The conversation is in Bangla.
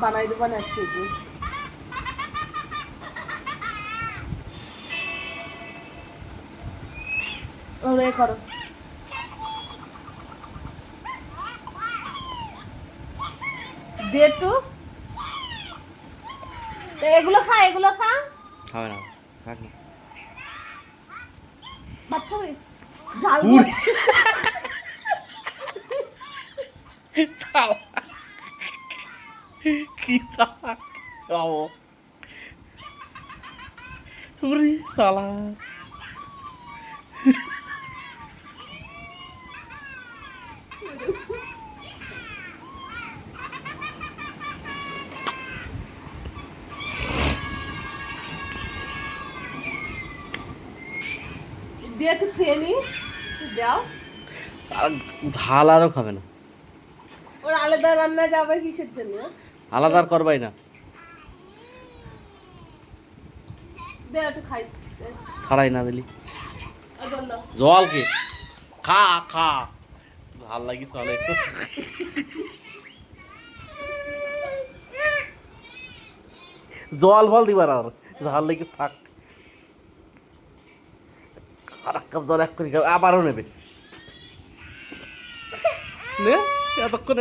বানাই দেবো না আজকে ওরে করো দে তো এগুলো খা খাবে না খাক না বাচ্চা ঝাল কি চালাক বাবু চালাক দিয়ে একটু খেয়ে নি দাও আর ঝাল আরও খাবে না ওর আলাদা রান্না যাবে কিসের জন্য আলাদা আর করবাই না দে একটু খাই ছাড়াই না দিলি জল দাও জল কি খা খা ভাল লাগি চলে জল ফল দিবার আর ঝাল লেগে থাক আর এক কাপ জল এক করে আবারও নেবে নে এতক্ষণ